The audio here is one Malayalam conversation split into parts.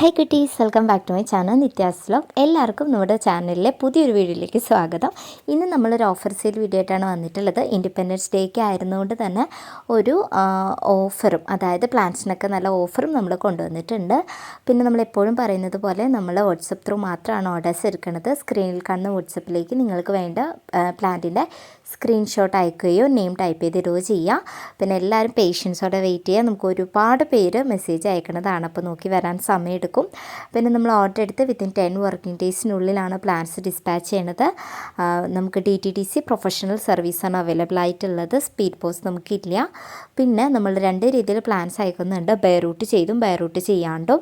ഹൈ കുട്ടീസ്, welcome back to my channel Nithya's vlog. എല്ലാവർക്കും നമ്മുടെ ചാനലിലെ പുതിയൊരു വീഡിയോയിലേക്ക് സ്വാഗതം. ഇന്ന് നമ്മളൊരു ഓഫർ സെയിൽ വീഡിയോ ആയിട്ടാണ് വന്നിട്ടുള്ളത്. ഇൻഡിപെൻഡൻസ് ഡേക്ക് ആയിരുന്നുകൊണ്ട് തന്നെ ഒരു ഓഫറും, അതായത് പ്ലാൻസിനൊക്കെ നല്ല ഓഫറും നമ്മൾ കൊണ്ടുവന്നിട്ടുണ്ട്. പിന്നെ നമ്മളെപ്പോഴും പറയുന്നത് പോലെ നമ്മൾ വാട്സപ്പ് ത്രൂ മാത്രമാണ് ഓർഡേഴ്സ് എടുക്കുന്നത്. സ്ക്രീനിൽ കാണുന്ന വാട്സപ്പിലേക്ക് നിങ്ങൾക്ക് വേണ്ട പ്ലാന്റിൻ്റെ സ്ക്രീൻഷോട്ട് അയക്കുകയോ നെയിം ടൈപ്പ് ചെയ്തിടുകയോ ചെയ്യാം. പിന്നെ എല്ലാവരും പേഷ്യൻസോടെ വെയിറ്റ് ചെയ്യുക. നമുക്ക് ഒരുപാട് പേര് മെസ്സേജ് അയക്കുന്നതാണ്, അപ്പോൾ നോക്കി വരാൻ സമയമെടുക്കും. പിന്നെ നമ്മൾ ഓർഡർ എടുത്ത് വിത്തിൻ 10 വർക്കിംഗ് ഡേയ്സിനുള്ളിലാണ് പ്ലാൻസ് ഡിസ്പാച്ച് ചെയ്യണത്. നമുക്ക് DTDC പ്രൊഫഷണൽ സർവീസാണ് അവൈലബിൾ ആയിട്ടുള്ളത്. സ്പീഡ് പോസ്റ്റ് നമുക്കില്ല. പിന്നെ നമ്മൾ രണ്ട് രീതിയിൽ പ്ലാൻസ് അയക്കുന്നുണ്ട്, ബൈ റൂട്ട് ചെയ്തും ബൈ റൂട്ട് ചെയ്യാണ്ടും.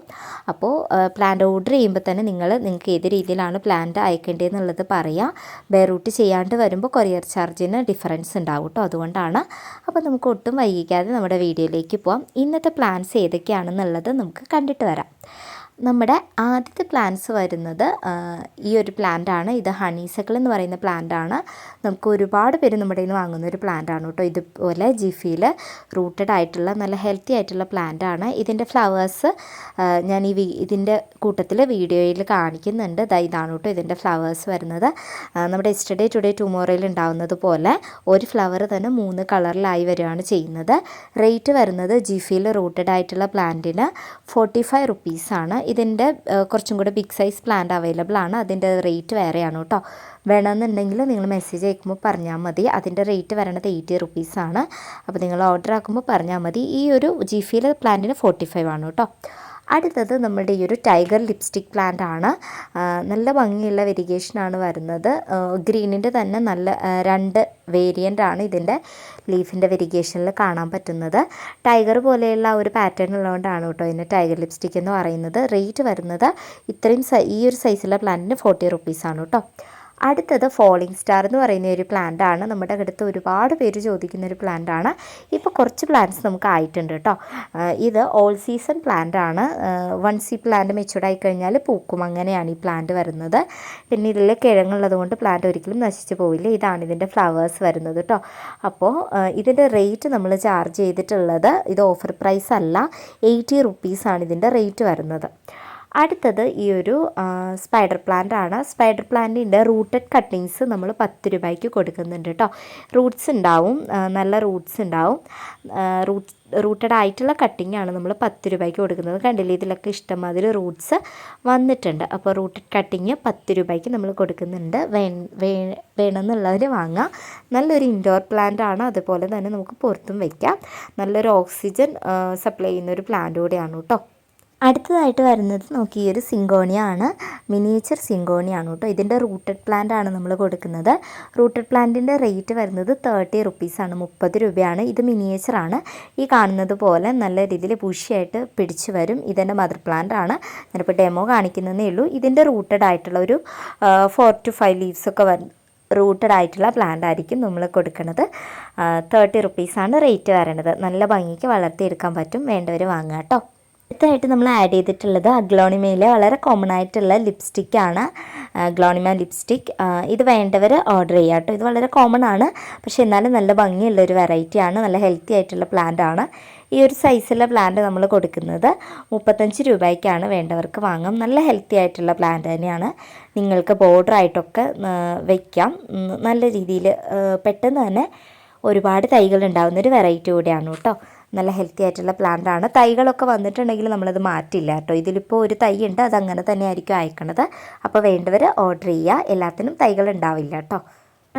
അപ്പോൾ പ്ലാന്റ് ഓർഡർ ചെയ്യുമ്പോൾ തന്നെ നിങ്ങൾക്ക് ഏത് രീതിയിലാണ് പ്ലാന്റ് അയക്കേണ്ടതെന്നുള്ളത് പറയുക. ബൈ റൂട്ട് ചെയ്യാണ്ട് വരുമ്പോൾ കൊറിയർ ചാർജിന് ഡിഫറൻസ് ഉണ്ടാവും കേട്ടോ, അതുകൊണ്ടാണ്. അപ്പോൾ നമുക്ക് ഒട്ടും വൈകിക്കാതെ നമ്മുടെ വീഡിയോയിലേക്ക് പോകാം. ഇന്നത്തെ പ്ലാൻസ് ഏതൊക്കെയാണെന്നുള്ളത് നമുക്ക് കണ്ടിട്ട് വരാം. നമ്മുടെ ആദ്യത്തെ പ്ലാന്റ്സ് വരുന്നത് ഈ ഒരു പ്ലാന്റാണ്. ഇത് ഹണീസക്കിൾ എന്ന് പറയുന്ന പ്ലാന്റാണ്. നമുക്ക് ഒരുപാട് പേര് നമ്മുടെ കയ്യിൽ നിന്ന് വാങ്ങുന്ന ഒരു പ്ലാന്റാണ് കേട്ടോ. ഇതുപോലെ ജിഫിയിൽ റൂട്ടഡ് ആയിട്ടുള്ള നല്ല ഹെൽത്തി ആയിട്ടുള്ള പ്ലാന്റാണ്. ഇതിൻ്റെ ഫ്ലവേഴ്സ് ഞാൻ ഇതിൻ്റെ കൂട്ടത്തിൽ വീഡിയോയിൽ കാണിക്കുന്നുണ്ട്. ഇതാണ് കേട്ടോ ഇതിൻ്റെ ഫ്ലവേഴ്സ് വരുന്നത്. നമ്മുടെ യെസ്റ്റർഡേ ടുഡേ ടുമോറോയിൽ ഉണ്ടാവുന്നത് പോലെ ഒരു ഫ്ലവർ തന്നെ 3 കളറിലായി വരികയാണ് ചെയ്യുന്നത്. റേറ്റ് വരുന്നത് ജിഫിയിൽ റൂട്ടഡ് ആയിട്ടുള്ള പ്ലാന്റിന് 45 റുപ്പീസാണ്. ഇതിൻ്റെ കുറച്ചും കൂടെ ബിഗ് സൈസ് പ്ലാന്റ് അവൈലബിൾ ആണ്. അതിൻ്റെ റേറ്റ് വേറെയാണ് കേട്ടോ. വേണമെന്നുണ്ടെങ്കിൽ നിങ്ങൾ മെസ്സേജ് അയക്കുമ്പോൾ പറഞ്ഞാൽ മതി. അതിൻ്റെ റേറ്റ് വരണത് 80 റുപ്പീസാണ്. അപ്പോൾ നിങ്ങൾ ഓർഡർ ആക്കുമ്പോൾ പറഞ്ഞാൽ മതി. ഈ ഒരു ജിഫിയിലെ പ്ലാന്റിന് 45 ആണ് കേട്ടോ. അടുത്തത് നമ്മുടെ ഈ ഒരു ടൈഗർ ലിപ്സ്റ്റിക് പ്ലാന്റ് ആണ്. നല്ല ഭംഗിയുള്ള വെരിഗേഷനാണ് വരുന്നത്. ഗ്രീനിൻ്റെ തന്നെ നല്ല 2 വേരിയൻ്റ് ആണ് ഇതിൻ്റെ ലീഫിൻ്റെ വെരിഗേഷനിൽ കാണാൻ പറ്റുന്നത്. ടൈഗർ പോലെയുള്ള ഒരു പാറ്റേൺ ഉള്ളതുകൊണ്ടാണ് കേട്ടോ ഇതിന് ടൈഗർ ലിപ്സ്റ്റിക് എന്ന് പറയുന്നത്. റേറ്റ് വരുന്നത് ഈ ഒരു സൈസുള്ള പ്ലാന്റിന് 40 റുപ്പീസാണ് കേട്ടോ. അടുത്തത് ഫോളിങ് സ്റ്റാർ എന്ന് പറയുന്ന ഒരു പ്ലാന്റാണ്. നമ്മുടെ അടുത്ത് ഒരുപാട് പേര് ചോദിക്കുന്ന ഒരു പ്ലാന്റാണ്. ഇപ്പോൾ കുറച്ച് പ്ലാന്റ്സ് നമുക്ക് ആയിട്ടുണ്ട് കേട്ടോ. ഇത് ഓൾ സീസൺ പ്ലാന്റാണ്. വൺസ് ഈ പ്ലാന്റ് മെച്യൂർഡ് ആയി കഴിഞ്ഞാൽ പൂക്കും, അങ്ങനെയാണ് ഈ പ്ലാന്റ് വരുന്നത്. പിന്നെ ഇതിൽ കിഴങ്ങുള്ളത് കൊണ്ട് പ്ലാന്റ് ഒരിക്കലും നശിച്ചു പോവില്ല. ഇതാണ് ഇതിൻ്റെ ഫ്ലവേഴ്സ് വരുന്നത് കേട്ടോ. അപ്പോൾ ഇതിൻ്റെ റേറ്റ് നമ്മൾ ചാർജ് ചെയ്തിട്ടുള്ളത്, ഇത് ഓഫർ പ്രൈസ് അല്ല, 80 റുപ്പീസാണ് ഇതിൻ്റെ റേറ്റ് വരുന്നത്. അടുത്തത് ഈ ഒരു സ്പൈഡർ പ്ലാന്റ് ആണ്. സ്പൈഡർ പ്ലാന്റിൻ്റെ റൂട്ടഡ് കട്ടിങ്സ് നമ്മൾ 10 രൂപയ്ക്ക് കൊടുക്കുന്നുണ്ട് കേട്ടോ. റൂട്ട്സ് ഉണ്ടാവും, നല്ല റൂട്ട്സ് ഉണ്ടാവും. റൂട്ടഡ് ആയിട്ടുള്ള കട്ടിങ്ങാണ് നമ്മൾ 10 രൂപയ്ക്ക് കൊടുക്കുന്നത്. കണ്ടില്ലേ, ഇതിലൊക്കെ ഇഷ്ടംമാതിരി റൂട്ട്സ് വന്നിട്ടുണ്ട്. അപ്പോൾ റൂട്ടഡ് കട്ടിങ് 10 രൂപയ്ക്ക് നമ്മൾ കൊടുക്കുന്നുണ്ട്. വേണമെന്നുള്ളവർ വാങ്ങാം. നല്ലൊരു ഇൻഡോർ പ്ലാന്റ് ആണ്. അതുപോലെ തന്നെ നമുക്ക് പുറത്തും വയ്ക്കാം. നല്ലൊരു ഓക്സിജൻ സപ്ലൈ ചെയ്യുന്നൊരു പ്ലാന്റ് കൂടെയാണ് കേട്ടോ. അടുത്തതായിട്ട് വരുന്നത് നോക്കി, ഈ ഒരു സിങ്കോണിയ ആണ്. മിനിയേച്ചർ സിങ്കോണിയ ആണ് കേട്ടോ. ഇതിൻ്റെ റൂട്ടഡ് പ്ലാന്റ് ആണ് നമ്മൾ കൊടുക്കുന്നത്. റൂട്ടഡ് പ്ലാന്റിൻ്റെ റേറ്റ് വരുന്നത് 30 റുപ്പീസാണ്, 30 രൂപയാണ്. ഇത് മിനിയേച്ചറാണ്. ഈ കാണുന്നത് പോലെ നല്ല രീതിയിൽ ബുഷിയായിട്ട് പിടിച്ചു വരും. ഇതെൻ്റെ മദർ പ്ലാന്റ് ആണ്. ഞാനിപ്പോൾ ഡെമോ കാണിക്കുന്നതേ ഉള്ളൂ. ഇതിൻ്റെ റൂട്ടഡ് ആയിട്ടുള്ള ഒരു 4 to 5 ലീവ്സൊക്കെ റൂട്ടഡ് ആയിട്ടുള്ള പ്ലാന്റ് ആയിരിക്കും നമ്മൾ കൊടുക്കുന്നത്. 30 റുപ്പീസാണ് റേറ്റ് വരണത്. നല്ല ഭംഗിക്ക് വളർത്തിയെടുക്കാൻ പറ്റും. വേണ്ടവർ വാങ്ങുക കേട്ടോ. അടുത്തായിട്ട് നമ്മൾ ആഡ് ചെയ്തിട്ടുള്ളത് അഗ്ലോണിമയിലെ വളരെ കോമൺ ആയിട്ടുള്ള ലിപ്സ്റ്റിക്കാണ്. Aglaonema lipstick. ഇത് വേണ്ടവർ ഓർഡർ ചെയ്യുക കേട്ടോ. ഇത് വളരെ കോമൺ ആണ്, പക്ഷേ എന്നാലും നല്ല ഭംഗിയുള്ളൊരു വെറൈറ്റിയാണ്. നല്ല ഹെൽത്തി ആയിട്ടുള്ള പ്ലാന്റ് ആണ്. ഈ ഒരു സൈസുള്ള പ്ലാന്റ് നമ്മൾ കൊടുക്കുന്നത് 35 രൂപയ്ക്കാണ്. വേണ്ടവർക്ക് വാങ്ങാം. നല്ല ഹെൽത്തി ആയിട്ടുള്ള പ്ലാന്റ് തന്നെയാണ്. നിങ്ങൾക്ക് ബോർഡറായിട്ടൊക്കെ വയ്ക്കാം. നല്ല രീതിയിൽ പെട്ടെന്ന് തന്നെ ഒരുപാട് തൈകൾ ഉണ്ടാകുന്നൊരു വെറൈറ്റി കൂടെയാണ് കേട്ടോ. നല്ല ഹെൽത്തി ആയിട്ടുള്ള പ്ലാന്റ് ആണ്. തൈകളൊക്കെ വന്നിട്ടുണ്ടെങ്കിൽ നമ്മളത് മാറ്റില്ല കേട്ടോ. ഇതിലിപ്പോൾ ഒരു തൈ ഉണ്ട്, അതങ്ങനെ തന്നെ ആയിരിക്കും അയക്കണത്. അപ്പോൾ വേണ്ടവർ ഓർഡർ ചെയ്യുക. എല്ലാത്തിനും തൈകൾ ഉണ്ടാവില്ല കേട്ടോ.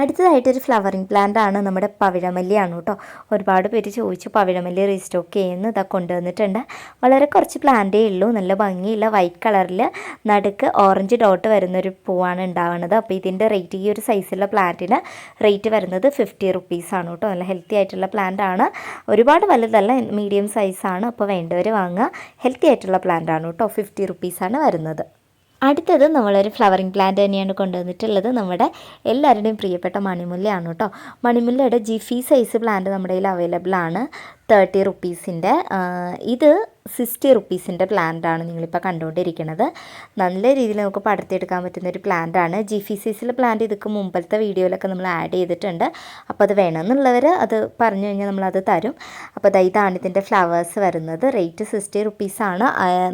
അടുത്തതായിട്ടൊരു ഫ്ലവറിങ് പ്ലാന്റ് ആണ്. നമ്മുടെ പവിഴമല്ലിയാണ് കേട്ടോ. ഒരുപാട് പേര് ചോദിച്ചു പവിഴമല്ലി റീസ്റ്റോക്ക് ചെയ്യുന്നു. ഇതൊക്കെ കൊണ്ടുവന്നിട്ടുണ്ട്. വളരെ കുറച്ച് പ്ലാന്റേ ഉള്ളൂ. നല്ല ഭംഗിയുള്ള വൈറ്റ് കളറിൽ നടുക്ക് ഓറഞ്ച് ഡോട്ട് വരുന്നൊരു പൂവാണ് ഉണ്ടാവുന്നത്. അപ്പോൾ ഇതിൻ്റെ റേറ്റ്, ഈ ഒരു സൈസുള്ള പ്ലാന്റിന് റേറ്റ് വരുന്നത് 50 റുപ്പീസാണ് കേട്ടോ. നല്ല ഹെൽത്തി ആയിട്ടുള്ള പ്ലാന്റ് ആണ്. ഒരുപാട് വലുതല്ല, മീഡിയം സൈസാണ്. അപ്പോൾ വേണ്ടവർ വാങ്ങുക. ഹെൽത്തി ആയിട്ടുള്ള പ്ലാന്റ് ആണ് കേട്ടോ. 50 റുപ്പീസാണ് വരുന്നത്. അടുത്തത് നമ്മളൊരു ഫ്ലവറിങ് പ്ലാന്റ് തന്നെയാണ് കൊണ്ടുവന്നിട്ടുള്ളത്. നമ്മുടെ എല്ലാവരുടെയും പ്രിയപ്പെട്ട മണിമുല്ലയാണ് കേട്ടോ. മണിമുല്ലയുടെ ജിഫി സൈസ് പ്ലാന്റ് നമ്മുടെ കയ്യിൽ അവൈലബിൾ ആണ്. 30 റുപ്പീസിൻ്റെ. ഇത് 60 റുപ്പീസിൻ്റെ പ്ലാന്റാണ് നിങ്ങളിപ്പോൾ കണ്ടുകൊണ്ടിരിക്കുന്നത്. നല്ല രീതിയിൽ നമുക്ക് പടർത്തിയെടുക്കാൻ പറ്റുന്ന ഒരു പ്ലാന്റാണ്. GFCCയിലെ പ്ലാന്റ് ഇതൊക്കെ മുമ്പത്തെ വീഡിയോയിലൊക്കെ നമ്മൾ ആഡ് ചെയ്തിട്ടുണ്ട്. അപ്പോൾ അത് വേണമെന്നുള്ളവർ അത് പറഞ്ഞു കഴിഞ്ഞാൽ നമ്മളത് തരും. അപ്പോൾ ഇതാണ് ഇതിൻ്റെ ഫ്ലവേഴ്സ് വരുന്നത്. റേറ്റ് 60 റുപ്പീസാണ്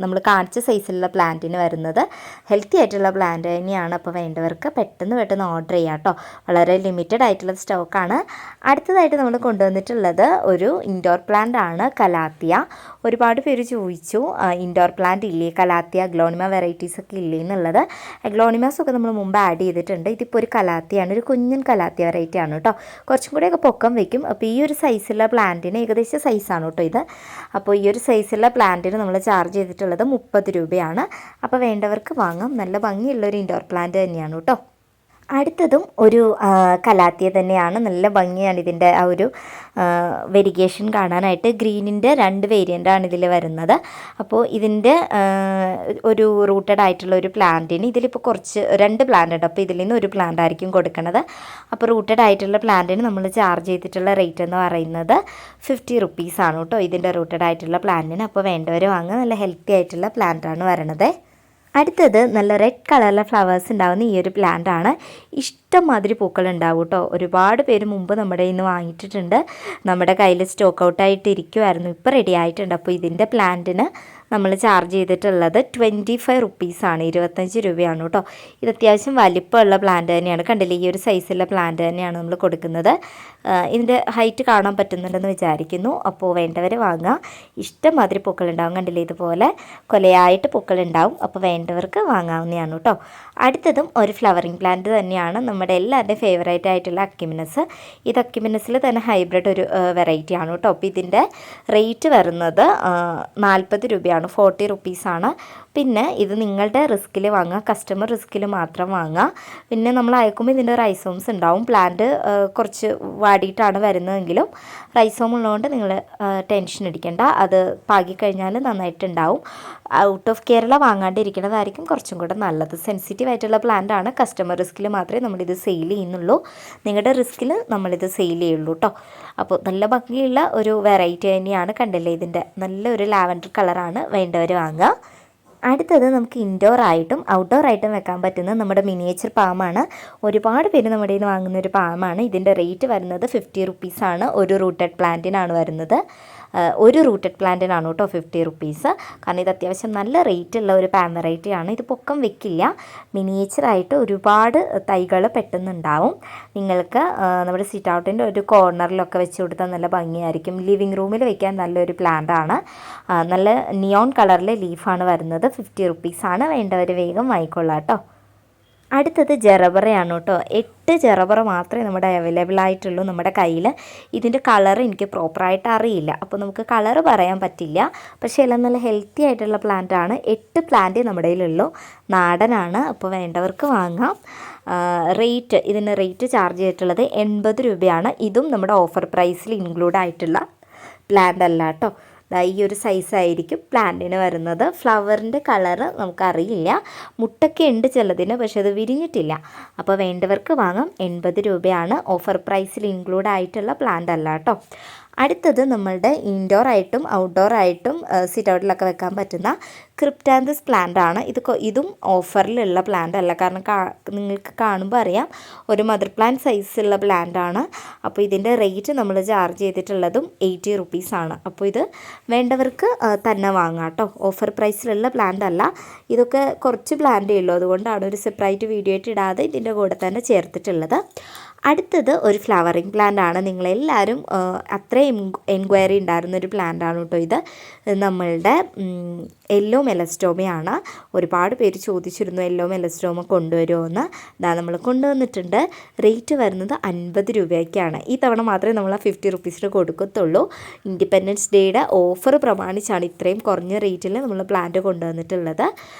നമ്മൾ കാണിച്ച സൈസിലുള്ള പ്ലാന്റിന് വരുന്നത്. ഹെൽത്തി ആയിട്ടുള്ള പ്ലാന്റ് തന്നെയാണ്. അപ്പോൾ വേണ്ടവർക്ക് പെട്ടെന്ന് ഓർഡർ ചെയ്യാം കേട്ടോ. വളരെ ലിമിറ്റഡ് ആയിട്ടുള്ള സ്റ്റോക്കാണ്. അടുത്തതായിട്ട് നമ്മൾ കൊണ്ടുവന്നിട്ടുള്ളത് ഒരു ഇൻഡോർ പ്ലാന്റ് ആണ്, കലാത്തിയ. ഒരുപാട് പേര് ചോദിച്ചു ഇൻഡോർ പ്ലാന്റ് ഇല്ലേ, കലാത്തിയ അഗ്ലോണിമ വെറൈറ്റീസ് ഒക്കെ ഇല്ലേ എന്നുള്ളത്. അഗ്ലോണിമാസ് ഒക്കെ നമ്മൾ മുമ്പ് ആഡ് ചെയ്തിട്ടുണ്ട്. ഇതിപ്പോൾ ഒരു കലാത്തിയാണ്, ഒരു കുഞ്ഞൻ കലാത്തിയ വെറൈറ്റി ആണ് കേട്ടോ. കുറച്ചും കൂടെയൊക്കെ പൊക്കം വയ്ക്കും. അപ്പോൾ ഈ ഒരു സൈസുള്ള പ്ലാന്റിന് ഏകദേശം സൈസാണ് കേട്ടോ ഇത്. അപ്പോൾ ഈ ഒരു സൈസുള്ള പ്ലാന്റിന് നമ്മൾ ചാർജ് ചെയ്തിട്ടുള്ളത് 30 രൂപയാണ്. അപ്പോൾ വേണ്ടവർക്ക് വാങ്ങാം. നല്ല ഭംഗിയുള്ളൊരു ഇൻഡോർ പ്ലാന്റ് തന്നെയാണ് കേട്ടോ. അടുത്തതും ഒരു കലാത്തിയ തന്നെയാണ്. നല്ല ഭംഗിയാണ് ഇതിൻ്റെ ആ ഒരു വെരിഗേഷൻ കാണാനായിട്ട്. ഗ്രീനിൻ്റെ 2 വേരിയൻ്റാണ് ഇതിൽ വരുന്നത്. അപ്പോൾ ഇതിൻ്റെ ഒരു റൂട്ടഡ് ആയിട്ടുള്ള ഒരു പ്ലാന്റിന് ഇതിലിപ്പോൾ കുറച്ച് 2 പ്ലാന്റ് ഉണ്ട്. അപ്പോൾ ഇതിൽ നിന്ന് ഒരു പ്ലാന്റ് ആയിരിക്കും കൊടുക്കുന്നത്. അപ്പോൾ റൂട്ടഡ് ആയിട്ടുള്ള പ്ലാന്റിന് നമ്മൾ ചാർജ് ചെയ്തിട്ടുള്ള റേറ്റ് എന്ന് പറയുന്നത് 50 റുപ്പീസാണ് കേട്ടോ ഇതിൻ്റെ റൂട്ടഡ് ആയിട്ടുള്ള പ്ലാന്റിന്. അപ്പോൾ വേണ്ടവർ വാങ്ങുക. നല്ല ഹെൽത്തി ആയിട്ടുള്ള പ്ലാന്റാണ് വരണത്. അടുത്തത് നല്ല റെഡ് കളറിലെ ഫ്ലവേഴ്സ് ഉണ്ടാകുന്ന ഈ ഒരു പ്ലാന്റ് ആണ്. ഇഷ്ടംമാതിരി പൂക്കൾ ഉണ്ടാവും കേട്ടോ. ഒരുപാട് പേര് മുമ്പ് നമ്മുടെ ഇന്ന് വാങ്ങിയിട്ടുണ്ട്. നമ്മുടെ കയ്യിൽ സ്റ്റോക്ക് ഔട്ടായിട്ട് ഇരിക്കുമായിരുന്നു. ഇപ്പോൾ റെഡി ആയിട്ടുണ്ട്. അപ്പോൾ ഇതിൻ്റെ പ്ലാന്റിന് നമ്മൾ ചാർജ് ചെയ്തിട്ടുള്ളത് 25 റുപ്പീസാണ്, 25 രൂപയാണ് കേട്ടോ. ഇത് അത്യാവശ്യം വലിപ്പമുള്ള പ്ലാന്റ് തന്നെയാണ്. കണ്ടില്ലേ, ഈ ഒരു സൈസുള്ള പ്ലാന്റ് തന്നെയാണ് നമ്മൾ കൊടുക്കുന്നത്. ഇതിൻ്റെ ഹൈറ്റ് കാണാൻ പറ്റുന്നുണ്ടെന്ന് വിചാരിക്കുന്നു. അപ്പോൾ വേണ്ടവർ വാങ്ങുക. ഇഷ്ടംമാതിരി പൂക്കളുണ്ടാവും. കണ്ടില്ലേ, ഇതുപോലെ കൊലയായിട്ട് പൂക്കളുണ്ടാവും. അപ്പോൾ വേണ്ടവർക്ക് വാങ്ങാവുന്നതാണ് കേട്ടോ. അടുത്തതും ഒരു ഫ്ലവറിങ് പ്ലാന്റ് തന്നെയാണ്. നമ്മുടെ എല്ലാവരുടെയും ഫേവറേറ്റ് ആയിട്ടുള്ള അക്യുമിനസ്. ഇത് അക്യുമിനസിൽ തന്നെ ഹൈബ്രിഡ് ഒരു വെറൈറ്റി ആണ് കേട്ടോ. അപ്പോൾ ഇതിൻ്റെ റേറ്റ് വരുന്നത് 40 രൂപയാണ്, 40 റുപ്പീസാണ്. പിന്നെ ഇത് നിങ്ങളുടെ റിസ്കിൽ വാങ്ങുക, കസ്റ്റമർ റിസ്കിൽ മാത്രം വാങ്ങുക. പിന്നെ നമ്മൾ അയക്കുമ്പോൾ ഇതിൻ്റെ റൈസോംസ് ഉണ്ടാവും. പ്ലാന്റ് കുറച്ച് വാടിയിട്ടാണ് വരുന്നതെങ്കിലും റൈസോം ഉള്ളതുകൊണ്ട് നിങ്ങൾ ടെൻഷൻ അടിക്കേണ്ട. അത് പാകിക്കഴിഞ്ഞാൽ നന്നായിട്ടുണ്ടാവും. ഔട്ട് ഓഫ് കേരള വാങ്ങാണ്ടിരിക്കുന്നതായിരിക്കും കുറച്ചും കൂടെ നല്ലത്. സെൻസിറ്റീവ് ആയിട്ടുള്ള പ്ലാന്റ് ആണ്. കസ്റ്റമർ റിസ്കിൽ മാത്രമേ നമ്മളിത് സെയിൽ ചെയ്യുന്നുള്ളൂ. നിങ്ങളുടെ റിസ്കിൽ നമ്മളിത് സെയിൽ ചെയ്യുള്ളൂ കേട്ടോ. അപ്പോൾ നല്ല ഭംഗിയുള്ള ഒരു വെറൈറ്റി തന്നെയാണ്. കണ്ടില്ലേ, ഇതിൻ്റെ നല്ലൊരു ലാവൻഡർ കളറാണ്. വേണ്ടവർ വാങ്ങുക. അടുത്തത് നമുക്ക് ഇൻഡോർ ആയിട്ടും ഔട്ട്ഡോർ ആയിട്ടും വെക്കാൻ പറ്റുന്ന നമ്മുടെ മിനിയേച്ചർ പാമാണ്. ഒരുപാട് പേര് നമ്മുടെ നിന്ന് വാങ്ങുന്ന ഒരു പാമാണ്. ഇതിൻ്റെ റേറ്റ് വരുന്നത് 50 റുപ്പീസാണ്. ഒരു റൂട്ടഡ് പ്ലാന്റിനാണ് വരുന്നത്. ഒരു റൂട്ടഡ് പ്ലാന്റിനാണ് കേട്ടോ 50 റുപ്പീസ്. കാരണം ഇത് അത്യാവശ്യം നല്ല റേറ്റുള്ള ഒരു പാം വെറൈറ്റിയാണ്. ഇത് പൊക്കം വെക്കില്ല. മിനിയേച്ചറായിട്ട് ഒരുപാട് തൈകൾ പെട്ടെന്നുണ്ടാവും. നിങ്ങൾക്ക് നമ്മുടെ സിറ്റ് ഔട്ടിൻ്റെ ഒരു കോർണറിലൊക്കെ വെച്ച് കൊടുത്താൽ നല്ല ഭംഗിയായിരിക്കും. ലിവിങ് റൂമിൽ വെക്കാൻ നല്ലൊരു പ്ലാന്റാണ്. നല്ല നിയോൺ കളറിലെ ലീഫാണ് വരുന്നത്. 50 റുപ്പീസാണ്. വേണ്ടവർ വേഗം വാങ്ങിക്കൊള്ളാം കേട്ടോ. അടുത്തത് ജറബറയാണ് കേട്ടോ. 8 ജറബറ മാത്രമേ നമ്മുടെ അവൈലബിൾ ആയിട്ടുള്ളൂ നമ്മുടെ കയ്യിൽ. ഇതിൻ്റെ കളർ എനിക്ക് പ്രോപ്പറായിട്ട് അറിയില്ല, അപ്പോൾ നമുക്ക് കളർ പറയാൻ പറ്റില്ല. പക്ഷേ എല്ലാം നല്ല ഹെൽത്തി ആയിട്ടുള്ള പ്ലാന്റാണ്. 8 പ്ലാന്റ് നമ്മുടെ കയ്യിലുള്ളൂ. നാടനാണ്. അപ്പോൾ വേണ്ടവർക്ക് വാങ്ങാം. ഇതിന് റേറ്റ് ചാർജ് ചെയ്തിട്ടുള്ളത് 80 രൂപയാണ്. ഇതും നമ്മുടെ ഓഫർ പ്രൈസിൽ ഇൻക്ലൂഡ് ആയിട്ടുള്ള പ്ലാന്റ് അല്ല കേട്ടോ. ഈ ഒരു സൈസായിരിക്കും പ്ലാന്റിന് വരുന്നത്. ഫ്ലവറിൻ്റെ കളറ് നമുക്കറിയില്ല. മുട്ടൊക്കെ ഉണ്ട് ചിലതിന്, പക്ഷെ അത് വിരിഞ്ഞിട്ടില്ല. അപ്പോൾ വേണ്ടവർക്ക് വാങ്ങാം. 80 രൂപയാണ്. ഓഫർ പ്രൈസിൽ ഇൻക്ലൂഡ് ആയിട്ടുള്ള പ്ലാന്റ് അല്ല കേട്ടോ. അടുത്തത് നമ്മളുടെ ഇൻഡോർ ആയിട്ടും ഔട്ട്ഡോർ ആയിട്ടും സിറ്റ് ഔട്ടിലൊക്കെ വെക്കാൻ പറ്റുന്ന ക്രിപ്റ്റാന്തസ് പ്ലാന്റ് ആണ്. ഇതും ഓഫറിലുള്ള പ്ലാന്റ് അല്ല. കാരണം നിങ്ങൾക്ക് കാണുമ്പോൾ അറിയാം, ഒരു മദർ പ്ലാന്റ് സൈസുള്ള പ്ലാന്റ് ആണ്. അപ്പോൾ ഇതിൻ്റെ റേറ്റ് നമ്മൾ ചാർജ് ചെയ്തിട്ടുള്ളതും 80 റുപ്പീസാണ്. അപ്പോൾ ഇത് വേണ്ടവർക്ക് തന്നെ വാങ്ങാം കേട്ടോ. ഓഫർ പ്രൈസിലുള്ള പ്ലാന്റ് അല്ല. ഇതൊക്കെ കുറച്ച് പ്ലാന്റേ ഉള്ളൂ. അതുകൊണ്ടാണ് ഒരു സെപ്പറേറ്റ് വീഡിയോ ആയിട്ട് ഇടാതെ ഇതിൻ്റെ കൂടെ തന്നെ ചേർത്തിട്ടുള്ളത്. അടുത്തത് ഒരു ഫ്ലവറിങ് പ്ലാന്റ് ആണ്. നിങ്ങളെല്ലാവരും അത്രയും എൻക്വയറി ഉണ്ടായിരുന്നൊരു പ്ലാന്റ് ആണ് കേട്ടോ ഇത്. നമ്മളുടെ യെല്ലോ മെലസ്റ്റോമയാണ്. ഒരുപാട് പേര് ചോദിച്ചിരുന്നു യെല്ലോ മെലസ്റ്റോമ കൊണ്ടുവരുമോ എന്ന്. ഇതാ നമ്മൾ കൊണ്ടുവന്നിട്ടുണ്ട്. റേറ്റ് വരുന്നത് 50 രൂപയ്ക്കാണ്. ഈ തവണ മാത്രമേ നമ്മൾ 50 റുപ്പീസിന് കൊടുക്കത്തുള്ളൂ. ഇൻഡിപെൻഡൻസ് ഡേയുടെ ഓഫർ പ്രമാണിച്ചാണ് ഇത്രയും കുറഞ്ഞ റേറ്റിൽ നമ്മൾ പ്ലാന്റ് കൊണ്ടുവന്നിട്ടുള്ളത്.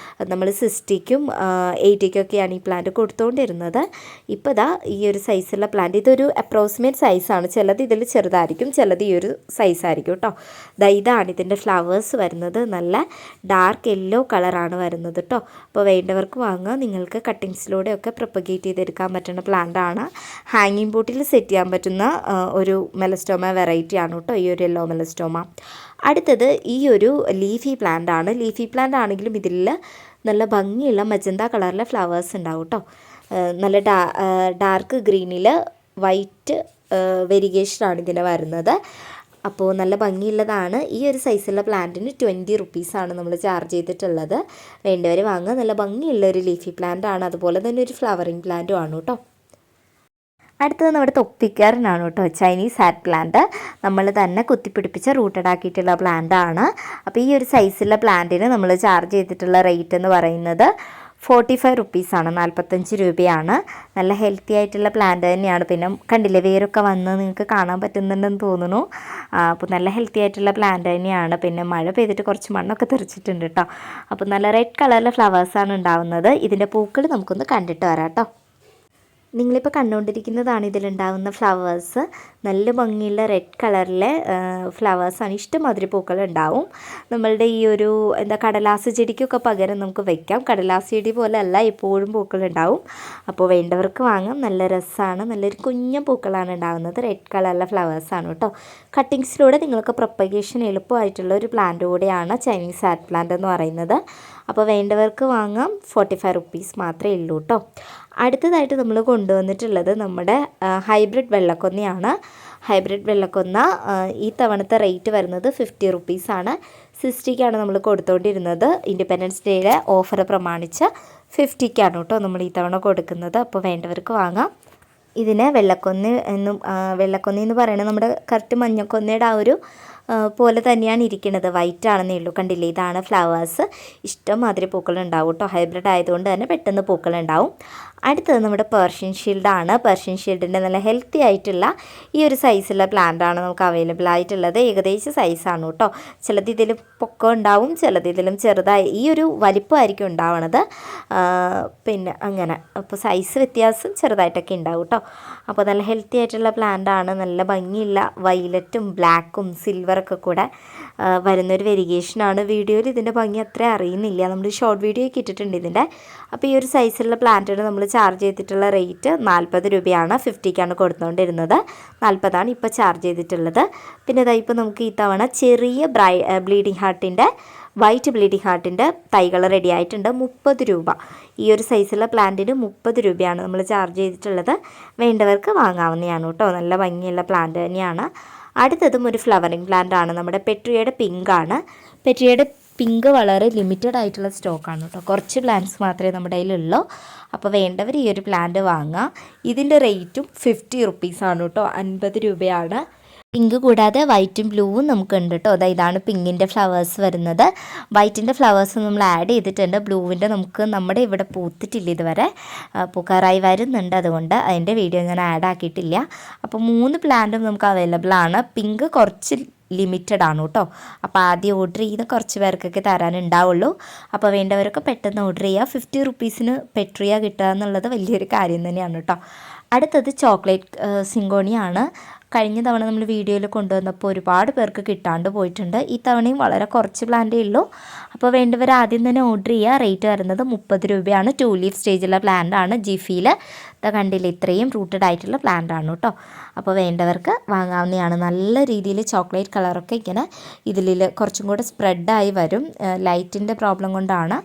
നമ്മൾ 60ക്കും 80ക്കൊക്കെയാണ് ഈ പ്ലാന്റ് കൊടുത്തുകൊണ്ടിരുന്നത്. ഇപ്പോൾ ഇതാ ഈ ഒരു സൈസിൽ സൈസുള്ള പ്ലാന്റ്. ഇതൊരു അപ്രോക്സിമേറ്റ് സൈസാണ്, ചിലത് ഇതിൽ ചെറുതായിരിക്കും, ചിലത് ഈ ഒരു സൈസായിരിക്കും കേട്ടോ. ഇതാണ് ഇതിൻ്റെ ഫ്ലവേഴ്സ് വരുന്നത്. നല്ല ഡാർക്ക് യെല്ലോ കളറാണ് വരുന്നത് കേട്ടോ. അപ്പോൾ വേണ്ടവർക്ക് വാങ്ങുക. നിങ്ങൾക്ക് കട്ടിങ്സിലൂടെയൊക്കെ പ്രൊപ്പഗേറ്റ് ചെയ്തെടുക്കാൻ പറ്റുന്ന പ്ലാന്റാണ്. ഹാങ്ങിങ് ബോട്ടിൽ സെറ്റ് ചെയ്യാൻ പറ്റുന്ന ഒരു മെലസ്റ്റോമ വെറൈറ്റി ആണ് കേട്ടോ ഈ ഒരു യെല്ലോ മെലസ്റ്റോമ. അടുത്തത് ഈ ഒരു ലീഫി പ്ലാന്റ് ആണ്. ലീഫി പ്ലാന്റ് ആണെങ്കിലും ഇതിൽ നല്ല ഭംഗിയുള്ള മജന്ത കളറിലെ ഫ്ലവേഴ്സ് ഉണ്ടാവും കേട്ടോ. നല്ല ഡാർക്ക് ഗ്രീനിൽ വൈറ്റ് വെരിഗേഷനാണ് ഇതിന് വരുന്നത്. അപ്പോൾ നല്ല ഭംഗിയുള്ളതാണ്. ഈ ഒരു സൈസുള്ള പ്ലാന്റിന് 20 റുപ്പീസാണ് നമ്മൾ ചാർജ് ചെയ്തിട്ടുള്ളത്. വേണ്ടവർ വാങ്ങുക. നല്ല ഭംഗിയുള്ള ഒരു ലീഫി പ്ലാന്റ് ആണ്, അതുപോലെ തന്നെ ഒരു ഫ്ലവറിങ് പ്ലാന്റും ആണ് കേട്ടോ. അടുത്തത് നമ്മുടെ തൊപ്പിക്കാരനാണ് കേട്ടോ, ചൈനീസ് ഹാറ്റ് പ്ലാന്റ്. നമ്മൾ തന്നെ കുത്തിപ്പിടിപ്പിച്ച് റൂട്ടഡ് ആക്കിയിട്ടുള്ള പ്ലാന്റ് ആണ്. അപ്പോൾ ഈ ഒരു സൈസുള്ള പ്ലാന്റിന് നമ്മൾ ചാർജ് ചെയ്തിട്ടുള്ള റേറ്റ് എന്ന് പറയുന്നത് 45 റുപ്പീസാണ്, 45 രൂപയാണ്. നല്ല ഹെൽത്തി ആയിട്ടുള്ള പ്ലാന്റ് തന്നെയാണ്. പിന്നെ കണ്ടില്ലേ വേരൊക്കെ വന്ന് നിങ്ങൾക്ക് കാണാൻ പറ്റുന്നുണ്ടെന്ന് തോന്നുന്നു. അപ്പോൾ നല്ല ഹെൽത്തി ആയിട്ടുള്ള പ്ലാന്റ് തന്നെയാണ്. പിന്നെ മഴ പെയ്തിട്ട് കുറച്ച് മണ്ണൊക്കെ തെറിച്ചിട്ടുണ്ട് കേട്ടോ. അപ്പോൾ നല്ല റെഡ് കളറിലെ ഫ്ലവേഴ്സാണ് ഉണ്ടാവുന്നത്. ഇതിൻ്റെ പൂക്കൾ നമുക്കൊന്ന് കണ്ടിട്ട് വരാം കേട്ടോ. നിങ്ങളിപ്പോൾ കണ്ടുകൊണ്ടിരിക്കുന്നതാണ് ഇതിലുണ്ടാകുന്ന ഫ്ലവേഴ്സ്. നല്ല ഭംഗിയുള്ള റെഡ് കളറിലെ ഫ്ലവേഴ്സാണ്. ഇഷ്ടമാതിരി പൂക്കൾ ഉണ്ടാവും. നമ്മളുടെ ഈ ഒരു കടലാസ് ചെടിക്കൊക്കെ പകരം നമുക്ക് വയ്ക്കാം. കടലാസ് ചെടി പോലെ അല്ല, എപ്പോഴും പൂക്കളുണ്ടാവും. അപ്പോൾ വേണ്ടവർക്ക് വാങ്ങാം. നല്ല രസമാണ്. നല്ലൊരു കുഞ്ഞ പൂക്കളാണ് ഉണ്ടാകുന്നത്. റെഡ് കളറിലെ ഫ്ലവേഴ്സാണ് കേട്ടോ. കട്ടിങ്സിലൂടെ നിങ്ങൾക്ക് പ്രൊപ്പഗേഷൻ എളുപ്പമായിട്ടുള്ള ഒരു പ്ലാന്റ് കൂടെയാണ് ചൈനീസ് ഹാറ്റ് പ്ലാന്റ് എന്ന് പറയുന്നത്. അപ്പോൾ വേണ്ടവർക്ക് വാങ്ങാം. 45 റുപ്പീസ് മാത്രമേ ഉള്ളൂ കേട്ടോ. അടുത്തതായിട്ട് നമ്മൾ കൊണ്ടുവന്നിട്ടുള്ളത് നമ്മുടെ ഹൈബ്രിഡ് വെള്ളക്കൊന്നയാണ്. ഹൈബ്രിഡ് വെള്ളക്കൊന്ന ഈ തവണത്തെ റേറ്റ് വരുന്നത് 50 റുപ്പീസാണ്. 60ക്കാണ് നമ്മൾ കൊടുത്തുകൊണ്ടിരുന്നത്. ഇൻഡിപെൻഡൻസ് ഡേയുടെ ഓഫർ പ്രമാണിച്ച് 50ക്കാണ് കേട്ടോ നമ്മൾ ഈ തവണ കൊടുക്കുന്നത്. അപ്പോൾ വേണ്ടവർക്ക് വാങ്ങാം. ഇതിനെ വെള്ളക്കൊന്ന എന്ന് പറയുന്നത് നമ്മുടെ കറക്റ്റ് മഞ്ഞക്കൊന്നയുടെ ആ ഒരു പോലെ തന്നെയാണ് ഇരിക്കുന്നത്. വൈറ്റ് ആണെന്നേ ഉള്ളൂ. കണ്ടില്ലേ, ഇതാണ് ഫ്ലവേഴ്സ്. ഇഷ്ടംമാതിരി പൂക്കളുണ്ടാവും കേട്ടോ. ഹൈബ്രിഡ് ആയതുകൊണ്ട് തന്നെ പെട്ടെന്ന് പൂക്കളുണ്ടാവും. അടുത്തത് നമ്മുടെ പേർഷ്യൻ ഷീൽഡാണ്. പേർഷ്യൻ ഷീൽഡിൻ്റെ നല്ല ഹെൽത്തി ആയിട്ടുള്ള ഈ ഒരു സൈസുള്ള പ്ലാന്റാണ് നമുക്ക് അവൈലബിൾ ആയിട്ടുള്ളത്. ഏകദേശം സൈസാണ് കേട്ടോ. ചിലത് ഇതിൽ പൊക്കം ഉണ്ടാവും, ചിലത് ഇതിലും ചെറുതായി ഈ ഒരു വലിപ്പമായിരിക്കും ഉണ്ടാവണത്. പിന്നെ അങ്ങനെ അപ്പോൾ സൈസ് വ്യത്യാസം ചെറുതായിട്ടൊക്കെ ഉണ്ടാവും കേട്ടോ. അപ്പോൾ നല്ല ഹെൽത്തി ആയിട്ടുള്ള പ്ലാന്റാണ്. നല്ല ഭംഗിയുള്ള വയലറ്റും ബ്ലാക്കും സിൽവറൊക്കെ കൂടെ വരുന്നൊരു വെരിഗേഷനാണ്. വീഡിയോയിൽ ഇതിൻ്റെ ഭംഗി അത്ര അറിയുന്നില്ല. നമ്മൾ ഷോർട്ട് വീഡിയോ ഒക്കെ ഇട്ടിട്ടുണ്ട് ഇതിൻ്റെ. അപ്പോൾ ഈ ഒരു സൈസുള്ള പ്ലാന്റിന് നമ്മൾ ചാർജ് ചെയ്തിട്ടുള്ള റേറ്റ് 40 രൂപയാണ്. 50ക്കാണ് കൊടുത്തുകൊണ്ടിരുന്നത്. 40ആണ് ഇപ്പോൾ ചാർജ് ചെയ്തിട്ടുള്ളത്. പിന്നെ ഇതാ ഇപ്പോൾ നമുക്ക് ഈ തവണ ചെറിയ ബ്ലീഡിങ് ഹാർട്ടിൻ്റെ വൈറ്റ് ബ്ലീഡിങ് ഹാർട്ടിൻ്റെ തൈകൾ റെഡി ആയിട്ടുണ്ട്. 30 രൂപ. ഈ ഒരു സൈസുള്ള പ്ലാന്റിന് 30 രൂപയാണ് നമ്മൾ ചാർജ് ചെയ്തിട്ടുള്ളത്. വേണ്ടവർക്ക് വാങ്ങാവുന്നതാണ് കേട്ടോ. നല്ല ഭംഗിയുള്ള പ്ലാന്റ് തന്നെയാണ്. അടുത്തതും ഒരു ഫ്ലവറിങ് പ്ലാന്റ് ആണ്. നമ്മുടെ പെട്രിയയുടെ പിങ്കാണ്. പെട്രിയയുടെ പിങ്ക് വളരെ ലിമിറ്റഡ് ആയിട്ടുള്ള സ്റ്റോക്കാണ് കേട്ടോ. കുറച്ച് പ്ലാന്റ്സ് മാത്രമേ നമ്മുടെ കയ്യിലുള്ളൂ. അപ്പോൾ വേണ്ടവർ ഈ ഒരു പ്ലാന്റ് വാങ്ങാം. ഇതിൻ്റെ റേറ്റും 50 റുപ്പീസാണ് കേട്ടോ. 50 രൂപയാണ്. പിങ്ക് കൂടാതെ വൈറ്റും ബ്ലൂവും നമുക്കുണ്ട് കേട്ടോ. ഇതാണ് പിങ്കിൻ്റെ ഫ്ലവേഴ്സ് വരുന്നത്. വൈറ്റിൻ്റെ ഫ്ലവേഴ്സ് നമ്മൾ ആഡ് ചെയ്തിട്ടുണ്ട്. ബ്ലൂവിൻ്റെ നമ്മുടെ ഇവിടെ പൂത്തിട്ടില്ല ഇതുവരെ, പൂക്കാറായി വരുന്നുണ്ട്. അതുകൊണ്ട് അതിൻ്റെ വീഡിയോ ഞാൻ ആഡ് ആക്കിയിട്ടില്ല. അപ്പോൾ 3 പ്ലാന്റും നമുക്ക് അവൈലബിൾ ആണ്. പിങ്ക് കുറച്ച് ലിമിറ്റഡ് ആണ് കേട്ടോ. അപ്പോൾ ആദ്യം ഓർഡർ ചെയ്യുന്ന കുറച്ച് പേർക്കൊക്കെ തരാനുണ്ടാവുള്ളൂ. അപ്പോൾ വേണ്ടവരൊക്കെ പെട്ടെന്ന് ഓർഡർ ചെയ്യുക. 50 റുപ്പീസിന് പെട്രിയ കിട്ടുക എന്നുള്ളത് വലിയൊരു കാര്യം തന്നെയാണ് കേട്ടോ. അടുത്തത് ചോക്ലേറ്റ് സിങ്കോണിയാണ്. കഴിഞ്ഞ തവണ നമ്മൾ വീഡിയോയിൽ കൊണ്ടുവന്നപ്പോൾ ഒരുപാട് പേർക്ക് കിട്ടാണ്ട് പോയിട്ടുണ്ട്. ഈ തവണയും വളരെ കുറച്ച് പ്ലാന്റേ ഉള്ളൂ. അപ്പോൾ വേണ്ടവർ ആദ്യം തന്നെ ഓർഡർ ചെയ്യുക. റേറ്റ് വരുന്നത് 30 രൂപയാണ്. 2 ലീഫ് സ്റ്റേജുള്ള പ്ലാന്റ് ആണ്. ജിഫിയിൽ കണ്ടില്ല, ഇത്രയും റൂട്ടഡ് ആയിട്ടുള്ള പ്ലാന്റ് ആണ് കേട്ടോ. അപ്പോൾ വേണ്ടവർക്ക് വാങ്ങാവുന്നതാണ്. നല്ല രീതിയിൽ ചോക്ലേറ്റ് കളറൊക്കെ ഇങ്ങനെ ഇതിൽ കുറച്ചും കൂടെ സ്പ്രെഡായി വരും. ലൈറ്റിൻ്റെ പ്രോബ്ലം കൊണ്ടാണ്.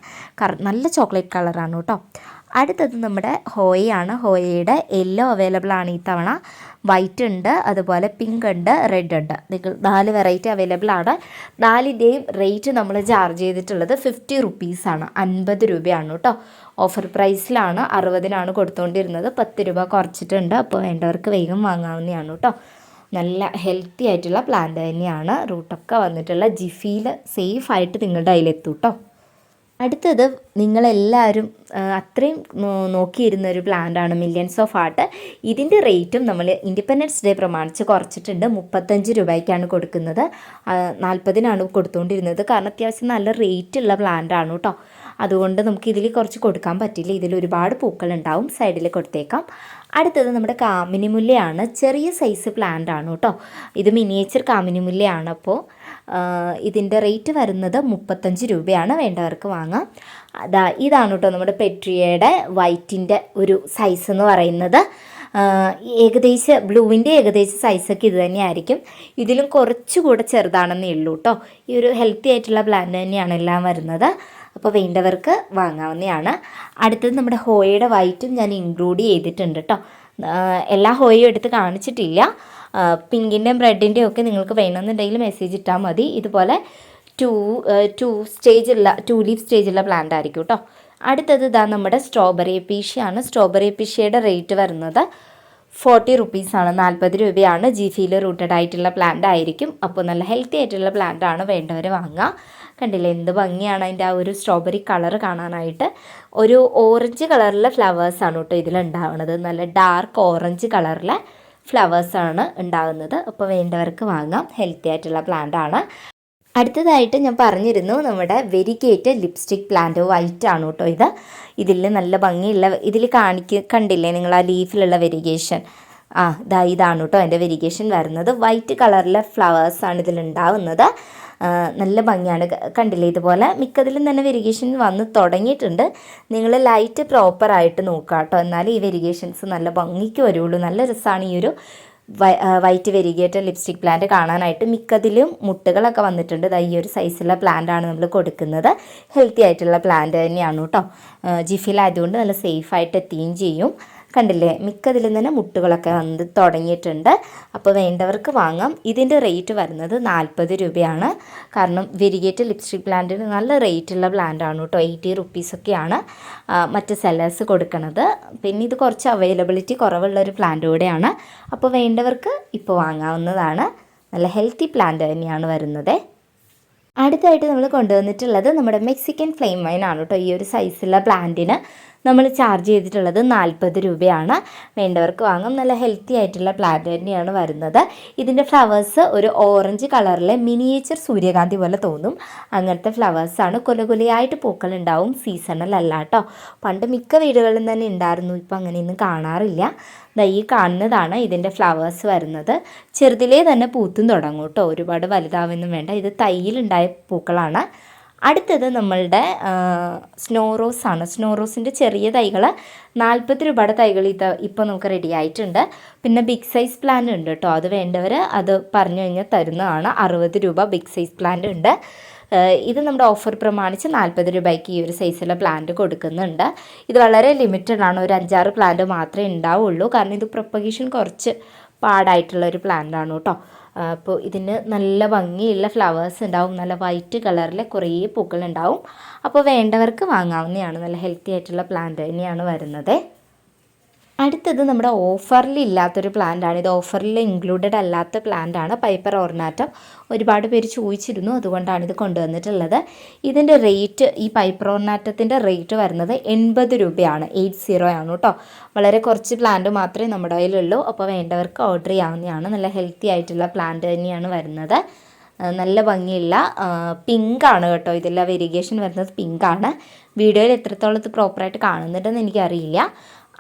നല്ല ചോക്ലേറ്റ് കളറാണ് കേട്ടോ. അടുത്തത് നമ്മുടെ ഹോയയാണ്. ഹോയയുടെ യെല്ലോ അവൈലബിൾ ആണ് ഈ തവണ. വൈറ്റ് ഉണ്ട്, അതുപോലെ പിങ്ക് ഉണ്ട്, റെഡ് ഉണ്ട്. 4 വെറൈറ്റി അവൈലബിൾ ആണ്. 4ൻ്റെയും റേറ്റ് നമ്മൾ ചാർജ് ചെയ്തിട്ടുള്ളത് 50 റുപ്പീസാണ്. 50 രൂപയാണ് കേട്ടോ. ഓഫർ പ്രൈസിലാണ്. 60നാണ് കൊടുത്തുകൊണ്ടിരുന്നത്. 10 രൂപ കുറച്ചിട്ടുണ്ട്. അപ്പോൾ വേണ്ടവർക്ക് വേഗം വാങ്ങാവുന്നതാണ് കേട്ടോ. നല്ല ഹെൽത്തി ആയിട്ടുള്ള പ്ലാന്റ് തന്നെയാണ്. റൂട്ടൊക്കെ വന്നിട്ടുള്ള ജിഫിയിൽ സേഫായിട്ട് നിങ്ങളുടെ കയ്യിലെത്തും കേട്ടോ. അടുത്തത് നിങ്ങളെല്ലാവരും അത്രയും നോക്കിയിരുന്നൊരു പ്ലാന്റാണ് മില്യൻസ് ഓഫ് ഹാർട്ട്. ഇതിൻ്റെ റേറ്റും നമ്മൾ ഇൻഡിപെൻഡൻസ് ഡേ പ്രമാണിച്ച് കുറച്ചിട്ടുണ്ട്. 35 രൂപയ്ക്കാണ് കൊടുക്കുന്നത്. 40നാണ് കൊടുത്തുകൊണ്ടിരുന്നത്. കാരണം അത്യാവശ്യം നല്ല റേറ്റുള്ള പ്ലാന്റാണ് കേട്ടോ. അതുകൊണ്ട് നമുക്ക് ഇതിൽ കുറച്ച് കൊടുക്കാൻ പറ്റില്ല. ഇതിൽ ഒരുപാട് പൂക്കളുണ്ടാവും. സൈഡിൽ കൊടുത്തേക്കാം. അടുത്തത് നമ്മുടെ കാമിനി മുല്ലയാണ്. ചെറിയ സൈസ് പ്ലാന്റ് ആണ് കേട്ടോ. ഇത് മിനിയേച്ചർ കാമിനി മുല്ലയാണ്. അപ്പോൾ ഇതിൻ്റെ റേറ്റ് വരുന്നത് 35 രൂപയാണ്. വേണ്ടവർക്ക് വാങ്ങാം. ഇതാണ് കേട്ടോ നമ്മുടെ പെട്രിയയുടെ വൈറ്റിൻ്റെ ഒരു സൈസ് എന്ന് പറയുന്നത്. ഏകദേശം ബ്ലൂവിൻ്റെ ഏകദേശം സൈസൊക്കെ ഇത് തന്നെയായിരിക്കും. ഇതിലും കുറച്ചുകൂടെ ചെറുതാണെന്നേ ഉള്ളൂ കേട്ടോ. ഈ ഒരു ഹെൽത്തി ആയിട്ടുള്ള പ്ലാന്റ് തന്നെയാണ് എല്ലാം വരുന്നത്. അപ്പോൾ വേണ്ടവർക്ക് വാങ്ങാവുന്നതാണ്. അടുത്തത് നമ്മുടെ ഹോയയുടെ വൈറ്റും ഞാൻ ഇൻക്ലൂഡ് ചെയ്തിട്ടുണ്ട് കേട്ടോ. എല്ലാ ഹോയും എടുത്ത് കാണിച്ചിട്ടില്ല. പിങ്കിൻ്റെയും റെഡിൻ്റെയും ഒക്കെ നിങ്ങൾക്ക് വേണമെന്നുണ്ടെങ്കിൽ മെസ്സേജ് ഇട്ടാൽ മതി. ഇതുപോലെ ടു ലീഫ് സ്റ്റേജുള്ള പ്ലാന്റ് ആയിരിക്കും കേട്ടോ. അടുത്തത് നമ്മുടെ സ്ട്രോബെറി എപ്പീഷ്യയാണ്. സ്ട്രോബെറി എപ്പീഷ്യയുടെ റേറ്റ് വരുന്നത് 40 റുപ്പീസാണ്. 40 രൂപയാണ്. ജിഫിയിൽ റൂട്ടഡ് ആയിട്ടുള്ള പ്ലാന്റ് ആയിരിക്കും. അപ്പോൾ നല്ല ഹെൽത്തി ആയിട്ടുള്ള പ്ലാന്റ് ആണ്. വേണ്ടവർ വാങ്ങുക. കണ്ടില്ലേ എന്ത് ഭംഗിയാണ് അതിൻ്റെ ആ ഒരു സ്ട്രോബെറി കളർ കാണാനായിട്ട്. ഒരു ഓറഞ്ച് കളറിലെ ഫ്ലവേഴ്സാണ് കേട്ടോ ഇതിലുണ്ടാവുന്നത്. നല്ല ഡാർക്ക് ഓറഞ്ച് കളറിലെ ഫ്ലവേഴ്സാണ് ഉണ്ടാകുന്നത്. അപ്പോൾ വേണ്ടവർക്ക് വാങ്ങാം. ഹെൽത്തി ആയിട്ടുള്ള പ്ലാന്റ് ആണ്. അടുത്തതായിട്ട് ഞാൻ പറഞ്ഞിരുന്നു നമ്മുടെ വെരിഗേറ്റ് ലിപ്സ്റ്റിക് പ്ലാന്റ് വൈറ്റ് ആണ് കേട്ടോ. ഇതിൽ നല്ല ഭംഗിയുള്ള ഇതിൽ കണ്ടില്ലേ നിങ്ങൾ ആ ലീഫിലുള്ള വെരിഗേഷൻ. ഇതാണ് കേട്ടോ എൻ്റെ വെരിഗേഷൻ വരുന്നത്. വൈറ്റ് കളറിലെ ഫ്ലവേഴ്സാണ് ഇതിലുണ്ടാവുന്നത്. നല്ല ഭംഗിയാണ്. കണ്ടില്ലേ ഇതുപോലെ മിക്കതിലും തന്നെ വെരിഗേഷൻ വന്ന് തുടങ്ങിയിട്ടുണ്ട്. നിങ്ങൾ ലൈറ്റ് പ്രോപ്പറായിട്ട് നോക്കുക കേട്ടോ. എന്നാലും ഈ വെരിഗേഷൻസ് നല്ല ഭംഗിക്ക് വരുള്ളൂ. നല്ല രസമാണ് ഈ ഒരു വൈറ്റ് വെരിഗേറ്റഡ് ലിപ്സ്റ്റിക് പ്ലാന്റ് കാണാനായിട്ട്. മിക്കതിലും മുട്ടുകളൊക്കെ വന്നിട്ടുണ്ട്. ഈ ഒരു സൈസുള്ള പ്ലാന്റാണ് നമ്മൾ കൊടുക്കുന്നത്. ഹെൽത്തി ആയിട്ടുള്ള പ്ലാന്റ് തന്നെയാണ് കേട്ടോ. ജിഫിലായതുകൊണ്ട് നല്ല സേഫായിട്ട് എത്തുകയും ചെയ്യും. കണ്ടില്ലേ മിക്കതിലും തന്നെ മുട്ടുകളൊക്കെ വന്ന് തുടങ്ങിയിട്ടുണ്ട്. അപ്പോൾ വേണ്ടവർക്ക് വാങ്ങാം. ഇതിൻ്റെ റേറ്റ് വരുന്നത് 40 രൂപയാണ്. കാരണം വെരിഗേറ്റഡ് ലിപ്സ്റ്റിക് പ്ലാന്റിന് നല്ല റേറ്റുള്ള പ്ലാന്റാണ് കേട്ടോ. 80 റുപ്പീസൊക്കെയാണ് മറ്റ് സെല്ലേഴ്സ് കൊടുക്കുന്നത്. പിന്നെ ഇത് കുറച്ച് അവൈലബിലിറ്റി കുറവുള്ളൊരു പ്ലാന്റ് കൂടെയാണ്. അപ്പോൾ വേണ്ടവർക്ക് ഇപ്പോൾ വാങ്ങാവുന്നതാണ്. നല്ല ഹെൽത്തി പ്ലാന്റ് തന്നെയാണ് വരുന്നത്. അടുത്തായിട്ട് നമ്മൾ കൊണ്ടുവന്നിട്ടുള്ളത് നമ്മുടെ മെക്സിക്കൻ ഫ്ലെയിം വൈൻ ആണ് കേട്ടോ. ഈ ഒരു സൈസുള്ള പ്ലാന്റിന് നമ്മൾ ചാർജ് ചെയ്തിട്ടുള്ളത് 40 രൂപയാണ്. വേണ്ടവർക്ക് വാങ്ങാം. നല്ല ഹെൽത്തി ആയിട്ടുള്ള പ്ലാന്റ് തന്നെയാണ് വരുന്നത്. ഇതിൻ്റെ ഫ്ലവേഴ്സ് ഒരു ഓറഞ്ച് കളറിലെ മിനിയേച്ചർ സൂര്യകാന്തി പോലെ തോന്നും. അങ്ങനത്തെ ഫ്ലവേഴ്സാണ്. കൊലകൊലയായിട്ട് പൂക്കളുണ്ടാവും. സീസണൽ അല്ല കേട്ടോ. പണ്ട് മിക്ക വീടുകളിലും തന്നെ ഉണ്ടായിരുന്നു. ഇപ്പം അങ്ങനെയൊന്നും കാണാറില്ല. ഈ കാണുന്നതാണ് ഇതിൻ്റെ ഫ്ലവേഴ്സ് വരുന്നത്. ചെറുതിലേ തന്നെ പൂത്തും തുടങ്ങും കേട്ടോ. ഒരുപാട് വലുതാവൊന്നും വേണ്ട. ഇത് തൈയിലുണ്ടായ പൂക്കളാണ്. അടുത്തത് നമ്മളുടെ സ്നോ റോസ് ആണ്. സ്നോ റോസിൻ്റെ ചെറിയ തൈകൾ 40 രൂപയുടെ തൈകൾ ഇപ്പോൾ നമുക്ക് റെഡി ആയിട്ടുണ്ട്. പിന്നെ ബിഗ് സൈസ് പ്ലാന്റ് ഉണ്ട് കേട്ടോ. അത് വേണ്ടവർ അത് പറഞ്ഞു കഴിഞ്ഞാൽ തരുന്നതാണ്. 60 രൂപ ബിഗ് സൈസ് പ്ലാന്റ് ഉണ്ട്. ഇത് നമ്മുടെ ഓഫർ പ്രമാണിച്ച് 40 രൂപയ്ക്ക് ഈ ഒരു സൈസിലുള്ള പ്ലാന്റ് കൊടുക്കുന്നുണ്ട്. ഇത് വളരെ ലിമിറ്റഡ് ആണ്. ഒരു 5-6 പ്ലാന്റ് മാത്രമേ ഉണ്ടാവുള്ളൂ. കാരണം ഇത് പ്രൊപ്പഗേഷൻ കുറച്ച് പാടായിട്ടുള്ളൊരു പ്ലാന്റാണ് കേട്ടോ. അപ്പോൾ ഇതിന് നല്ല ഭംഗിയുള്ള ഫ്ലവേഴ്സ് ഉണ്ടാവും. നല്ല വൈറ്റ് കളറിലെ കുറേ പൂക്കളുണ്ടാവും. അപ്പോൾ വേണ്ടവർക്ക് വാങ്ങാവുന്നതാണ്. നല്ല ഹെൽത്തി ആയിട്ടുള്ള പ്ലാന്റ് തന്നെയാണ് വരുന്നത്. അടുത്തത് നമ്മുടെ ഓഫറിൽ ഇല്ലാത്തൊരു പ്ലാന്റാണ്. ഇത് ഓഫറിൽ ഇൻക്ലൂഡഡ് അല്ലാത്ത പ്ലാന്റാണ്. പൈപ്പർ ഓർണാറ്റം. ഒരുപാട് പേര് ചോദിച്ചിരുന്നു. അതുകൊണ്ടാണ് ഇത് കൊണ്ടുവന്നിട്ടുള്ളത്. ഇതിൻ്റെ റേറ്റ് ഈ പൈപ്പർ ഓർണാറ്റത്തിൻ്റെ റേറ്റ് വരുന്നത് 80 രൂപയാണ്. 80 ആണ് കേട്ടോ. വളരെ കുറച്ച് പ്ലാന്റ് മാത്രമേ നമ്മുടെ കയ്യിലുള്ളൂ. അപ്പോൾ വേണ്ടവർക്ക് ഓർഡർ ചെയ്യാവുന്നതാണ്. നല്ല ഹെൽത്തി ആയിട്ടുള്ള പ്ലാന്റ് തന്നെയാണ് വരുന്നത്. നല്ല ഭംഗിയുള്ള പിങ്കാണ് കേട്ടോ. ഇതിലെ വെരിഗേഷൻ വരുന്നത് പിങ്കാണ്. വീഡിയോയിൽ എത്രത്തോളം ഇത് പ്രോപ്പറായിട്ട് കാണുന്നുണ്ടെന്ന് എനിക്കറിയില്ല.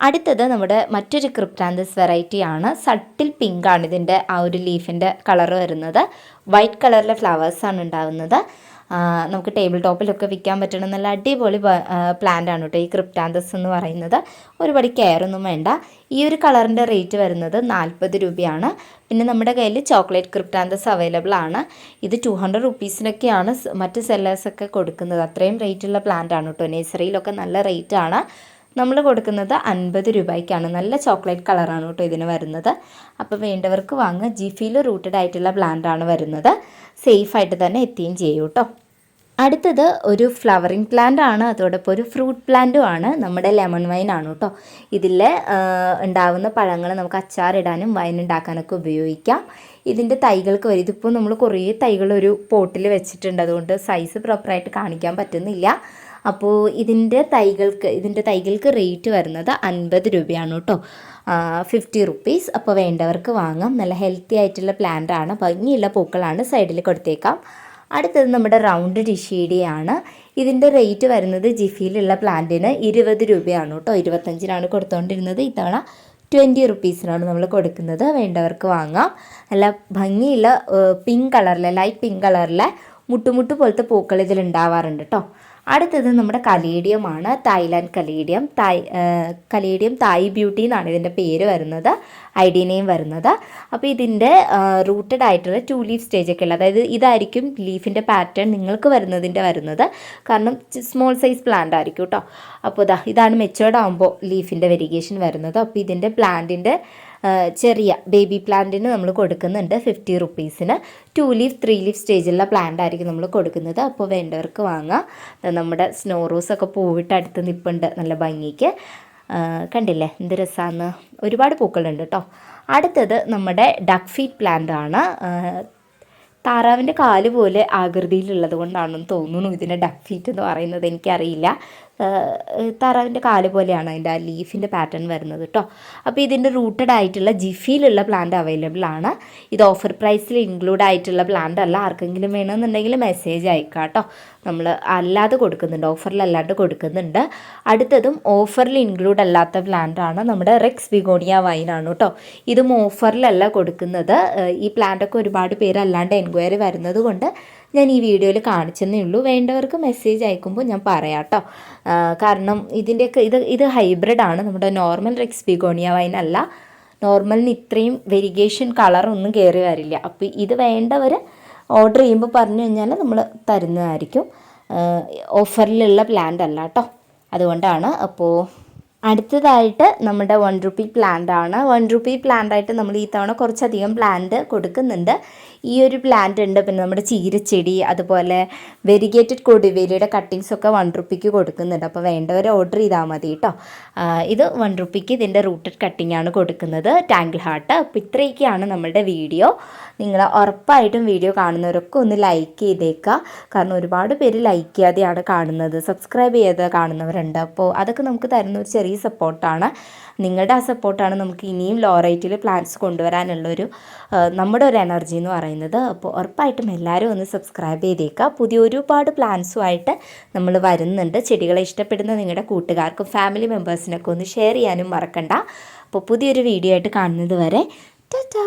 അടുത്തത് നമ്മുടെ മറ്റൊരു ക്രിപ്റ്റാന്തസ് വെറൈറ്റിയാണ്. സട്ടിൽ പിങ്കാണ് ഇതിൻ്റെ ആ ഒരു ലീഫിൻ്റെ കളർ വരുന്നത്. വൈറ്റ് കളറിലെ ഫ്ലവേഴ്സാണ് ഉണ്ടാകുന്നത്. നമുക്ക് ടേബിൾ ടോപ്പിലൊക്കെ വിൽക്കാൻ പറ്റുന്ന നല്ല അടിപൊളി പ്ലാന്റ് ആണ് കേട്ടോ ഈ ക്രിപ്റ്റാന്തസ് എന്ന് പറയുന്നത്. ഒരുപാട് കെയറൊന്നും വേണ്ട. ഈ ഒരു കളറിൻ്റെ റേറ്റ് വരുന്നത് 40 രൂപയാണ്. പിന്നെ നമ്മുടെ കയ്യിൽ ചോക്ലേറ്റ് ക്രിപ്റ്റാന്തസ് അവൈലബിൾ ആണ്. ഇത് 200 റുപ്പീസിനൊക്കെയാണ് മറ്റ് സെല്ലേഴ്സൊക്കെ കൊടുക്കുന്നത്. അത്രയും റേറ്റുള്ള പ്ലാന്റ് ആണ് കേട്ടോ. നേഴ്സറിയിലൊക്കെ നല്ല റേറ്റാണ്. നമ്മൾ കൊടുക്കുന്നത് 50 രൂപയ്ക്കാണ്. നല്ല ചോക്ലേറ്റ് കളറാണ് കേട്ടോ ഇതിന് വരുന്നത്. അപ്പോൾ വേണ്ടവർക്ക് വാങ്ങുക. ജിഫിയിൽ റൂട്ടഡ് ആയിട്ടുള്ള പ്ലാന്റാണ് വരുന്നത്. സേഫായിട്ട് തന്നെ എത്തുകയും ചെയ്യും കേട്ടോ. അടുത്തത് ഒരു ഫ്ലവറിങ് പ്ലാന്റ് ആണ്. അതോടൊപ്പം ഒരു ഫ്രൂട്ട് പ്ലാന്റും ആണ്. നമ്മുടെ ലെമൺ വൈൻ ആണ് കേട്ടോ. ഇതിൽ ഉണ്ടാവുന്ന പഴങ്ങൾ നമുക്ക് അച്ചാറിടാനും വൈൻ ഉണ്ടാക്കാനൊക്കെ ഉപയോഗിക്കാം. ഇതിൻ്റെ തൈകൾക്ക് വരും. ഇതിപ്പോൾ നമ്മൾ കുറേ തൈകൾ ഒരു പോട്ടിൽ വെച്ചിട്ടുണ്ട്. അതുകൊണ്ട് സൈസ് പ്രോപ്പറായിട്ട് കാണിക്കാൻ പറ്റുന്നില്ല. അപ്പോൾ ഇതിൻ്റെ തൈകൾക്ക് റേറ്റ് വരുന്നത് 50 രൂപയാണ് കേട്ടോ. 50 റുപ്പീസ്. അപ്പോൾ വേണ്ടവർക്ക് വാങ്ങാം. നല്ല ഹെൽത്തി ആയിട്ടുള്ള പ്ലാന്റ് ആണ്. ഭംഗിയുള്ള പൂക്കളാണ്. സൈഡിൽ കൊടുത്തേക്കാം. അടുത്തത് നമ്മുടെ റൗണ്ട് ഡിഷീഡിയാണ്. ഇതിൻ്റെ റേറ്റ് വരുന്നത് ജിഫിയിലുള്ള പ്ലാന്റിന് 20 രൂപയാണ് കേട്ടോ. 25-നാണ് കൊടുത്തുകൊണ്ടിരുന്നത്. ഇത്തവണ 20 റുപ്പീസിനാണ് നമ്മൾ കൊടുക്കുന്നത്. വേണ്ടവർക്ക് വാങ്ങാം. നല്ല ഭംഗിയുള്ള പിങ്ക് കളറിലെ ലൈറ്റ് പിങ്ക് കളറിലെ മുട്ടുമുട്ട് പോലത്തെ പൂക്കൾ ഇതിലുണ്ടാവാറുണ്ട് കേട്ടോ. അടുത്തത് നമ്മുടെ കലേഡിയമാണ്. Thailand caladium. Caladium Thai beauty എന്നാണ് ഇതിൻ്റെ പേര് വരുന്നത്, ID നെയിം വരുന്നത്. അപ്പോൾ ഇതിൻ്റെ റൂട്ടഡ് ആയിട്ടുള്ള 2 ലീഫ് സ്റ്റേജൊക്കെ ഉള്ളത്, അതായത് ഇതായിരിക്കും ലീഫിൻ്റെ പാറ്റേൺ നിങ്ങൾക്ക് വരുന്നത്. കാരണം സ്മോൾ സൈസ് പ്ലാന്റ് ആയിരിക്കും കേട്ടോ. അപ്പോൾ ഇതാണ് മെച്ചുവേർഡ് ആകുമ്പോൾ ലീഫിൻ്റെ വെരിഗേഷൻ വരുന്നത്. അപ്പോൾ ഇതിൻ്റെ പ്ലാന്റിൻ്റെ ചെറിയ ബേബി പ്ലാന്റിന് നമ്മൾ കൊടുക്കുന്നുണ്ട് 50 റുപ്പീസിന്. 2 ലീഫ് 3 ലീഫ് സ്റ്റേജിലുള്ള പ്ലാന്റ് ആയിരിക്കും നമ്മൾ കൊടുക്കുന്നത്. അപ്പോൾ വേണ്ടവർക്ക് വാങ്ങാം. നമ്മുടെ സ്നോ റോസൊക്കെ പൂവിട്ട് അടുത്ത് നിൽപ്പുണ്ട് നല്ല ഭംഗിക്ക്. കണ്ടില്ലേ എന്ത് രസമാണ്, ഒരുപാട് പൂക്കളുണ്ട് കേട്ടോ. അടുത്തത് നമ്മുടെ ഡക്ക് ഫീറ്റ് പ്ലാന്റ് ആണ്. താറാവിൻ്റെ കാല് പോലെ ആകൃതിയിലുള്ളത് കൊണ്ടാണെന്ന് തോന്നുന്നു ഇതിൻ്റെ ഡക്ക് ഫീറ്റ് എന്ന് പറയുന്നത്, എനിക്കറിയില്ല. താറാവിൻ്റെ കാല് പോലെയാണ് അതിൻ്റെ ആ ലീഫിൻ്റെ പാറ്റേൺ വരുന്നത് കേട്ടോ. അപ്പോൾ ഇതിൻ്റെ റൂട്ടഡ് ആയിട്ടുള്ള ജിഫിയിലുള്ള പ്ലാന്റ് അവൈലബിൾ ആണ്. ഇത് ഓഫർ പ്രൈസിൽ ഇൻക്ലൂഡ് ആയിട്ടുള്ള പ്ലാന്റ് അല്ല. ആർക്കെങ്കിലും വേണമെന്നുണ്ടെങ്കിൽ മെസ്സേജ് അയക്കാം കേട്ടോ. നമ്മൾ അല്ലാതെ കൊടുക്കുന്നുണ്ട്, ഓഫറിലല്ലാണ്ട് കൊടുക്കുന്നുണ്ട്. അടുത്തതും ഓഫറിൽ ഇൻക്ലൂഡ് അല്ലാത്ത പ്ലാന്റ് ആണ്, നമ്മുടെ റെക്സ് ബിഗോണിയ വൈനാണ് കേട്ടോ. ഇതും ഓഫറിലല്ല കൊടുക്കുന്നത്. ഈ പ്ലാന്റൊക്കെ ഒരുപാട് പേര് അല്ലാണ്ട് എൻക്വയറി വരുന്നത് കൊണ്ട് ഞാൻ ഈ വീഡിയോയിൽ കാണിച്ചെന്നേ ഉള്ളൂ. വേണ്ടവർക്ക് മെസ്സേജ് അയക്കുമ്പോൾ ഞാൻ പറയാം കേട്ടോ. കാരണം ഇതിൻ്റെയൊക്കെ ഇത് ഹൈബ്രിഡ് ആണ്, നമ്മുടെ നോർമൽ റെക്സ് ബിഗോണിയ വൈൻ അല്ല. നോർമലിന് ഇത്രയും വെരിഗേഷൻ കളറൊന്നും കയറി വരില്ല. അപ്പോൾ ഇത് വേണ്ടവർ ഓർഡർ ചെയ്യുമ്പോൾ പറഞ്ഞു കഴിഞ്ഞാൽ നമ്മൾ തരുന്നതായിരിക്കും. ഓഫറിലുള്ള പ്ലാന്റ് അല്ല കേട്ടോ, അതുകൊണ്ടാണ്. അപ്പോൾ അടുത്തതായിട്ട് നമ്മുടെ 1 റുപ്പി പ്ലാന്റ് ആണ്. 1 റുപ്പി പ്ലാന്റ് ആയിട്ട് നമ്മൾ ഈ തവണ കുറച്ചധികം പ്ലാന്റ് കൊടുക്കുന്നുണ്ട്. ഈ ഒരു പ്ലാന്റ് ഉണ്ട്, പിന്നെ നമ്മുടെ ചീരച്ചെടി, അതുപോലെ വെരിഗേറ്റഡ് കൊടിവേലിയുടെ കട്ടിങ്സൊക്കെ 1 റുപ്പിക്ക് കൊടുക്കുന്നുണ്ട്. അപ്പോൾ വേണ്ടവർ ഓർഡർ ചെയ്താൽ മതി കേട്ടോ. ഇത് 1 റുപ്പിക്ക് ഇതിൻ്റെ റൂട്ടഡ് കട്ടിംഗ് ആണ് കൊടുക്കുന്നത്, ടാങ്കിൾ ഹാർട്ട്. അപ്പോൾ ഇത്രയൊക്കെയാണ് നമ്മുടെ വീഡിയോ. നിങ്ങൾ ഉറപ്പായിട്ടും വീഡിയോ കാണുന്നവരൊക്കെ ഒന്ന് ലൈക്ക് ചെയ്തേക്കുക. കാരണം ഒരുപാട് പേര് ലൈക്ക് ചെയ്യാതെയാണ് കാണുന്നത്, സബ്സ്ക്രൈബ് ചെയ്യാതെ കാണുന്നവരുണ്ട്. അപ്പോൾ അതൊക്കെ നമുക്ക് തരുന്ന ഒരു ചെറിയ സപ്പോർട്ടാണ്. നിങ്ങളുടെ ആ സപ്പോർട്ടാണ് നമുക്ക് ഇനിയും ലോ റേറ്റിൽ പ്ലാൻസ് കൊണ്ടുവരാനുള്ളൊരു നമ്മുടെ ഒരു എനർജി എന്ന് പറയുന്നത്. അപ്പോൾ ഉറപ്പായിട്ടും എല്ലാവരും ഒന്ന് സബ്സ്ക്രൈബ് ചെയ്തേക്കുക. പുതിയ ഒരുപാട് പ്ലാൻസുമായിട്ട് നമ്മൾ വരുന്നുണ്ട്. ചെടികളെ ഇഷ്ടപ്പെടുന്ന നിങ്ങളുടെ കൂട്ടുകാർക്കും ഫാമിലി മെമ്പേഴ്സിനൊക്കെ ഒന്ന് ഷെയർ ചെയ്യാനും മറക്കണ്ട. അപ്പോൾ പുതിയൊരു വീഡിയോ ആയിട്ട് കാണുന്നത് വരെ ടാറ്റാ.